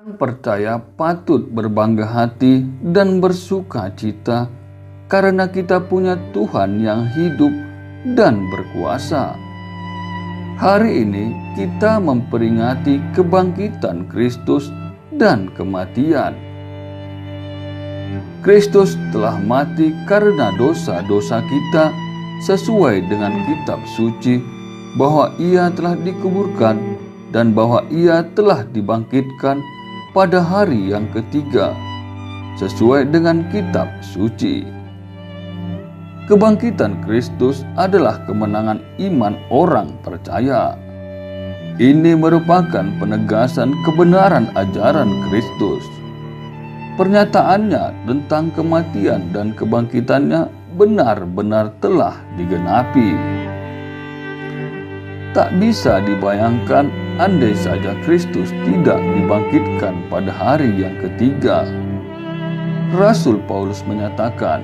Percaya patut berbangga hati dan bersuka cita karena kita punya Tuhan yang hidup dan berkuasa. Hari ini kita memperingati kebangkitan Kristus dan kematian. Kristus telah mati karena dosa-dosa kita sesuai dengan kitab suci bahwa Ia telah dikuburkan dan bahwa Ia telah dibangkitkan pada hari yang ketiga, sesuai dengan kitab suci. Kebangkitan Kristus adalah kemenangan iman orang percaya. Ini merupakan penegasan kebenaran ajaran Kristus. Pernyataannya tentang kematian dan kebangkitannya benar-benar telah digenapi. Tak bisa dibayangkan andai saja Kristus tidak dibangkitkan pada hari yang ketiga. Rasul Paulus menyatakan,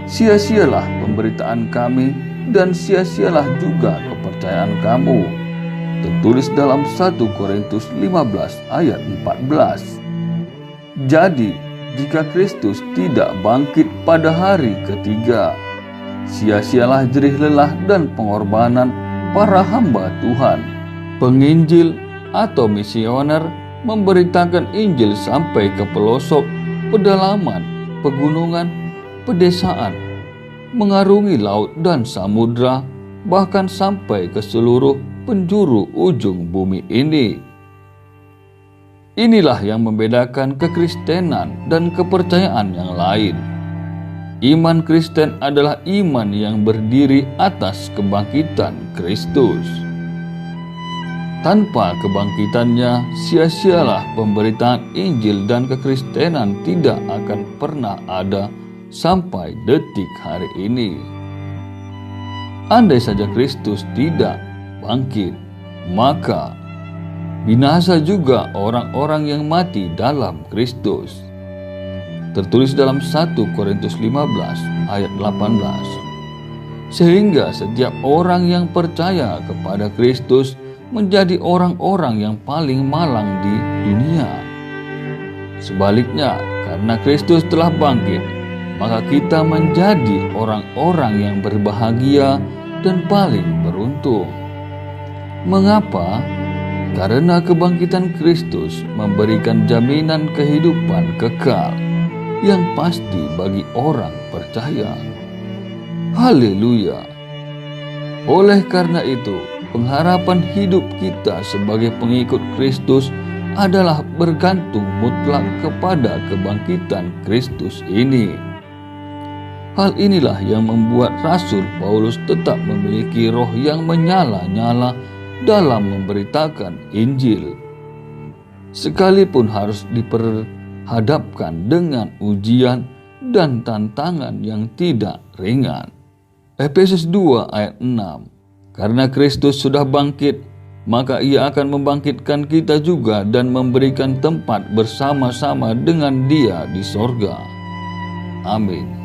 "Sia-sialah pemberitaan kami dan sia-sialah juga kepercayaan kamu." Tertulis dalam 1 Korintus 15 ayat 14. Jadi, jika Kristus tidak bangkit pada hari ketiga, sia-sialah jerih lelah dan pengorbanan para hamba Tuhan, penginjil atau misioner memberitakan Injil sampai ke pelosok, pedalaman, pegunungan, pedesaan, mengarungi laut dan samudra, bahkan sampai ke seluruh penjuru ujung bumi ini. Inilah yang membedakan kekristenan dan kepercayaan yang lain. Iman Kristen adalah iman yang berdiri atas kebangkitan Kristus. Tanpa kebangkitannya, sia-sialah pemberitaan Injil dan kekristenan tidak akan pernah ada sampai detik hari ini. Andai saja Kristus tidak bangkit, maka binasa juga orang-orang yang mati dalam Kristus. Tertulis dalam 1 Korintus 15 ayat 18. Sehingga setiap orang yang percaya kepada Kristus menjadi orang-orang yang paling malang di dunia. Sebaliknya, karena Kristus telah bangkit, maka kita menjadi orang-orang yang berbahagia dan paling beruntung. Mengapa? Karena kebangkitan Kristus memberikan jaminan kehidupan kekal yang pasti bagi orang percaya. Haleluya! Oleh karena itu, pengharapan hidup kita sebagai pengikut Kristus adalah bergantung mutlak kepada kebangkitan Kristus ini. Hal inilah yang membuat Rasul Paulus tetap memiliki roh yang menyala-nyala dalam memberitakan Injil. Sekalipun harus diperhadapkan dengan ujian dan tantangan yang tidak ringan. Efesus 2 ayat 6. Karena Kristus sudah bangkit, maka Ia akan membangkitkan kita juga dan memberikan tempat bersama-sama dengan Dia di sorga. Amin.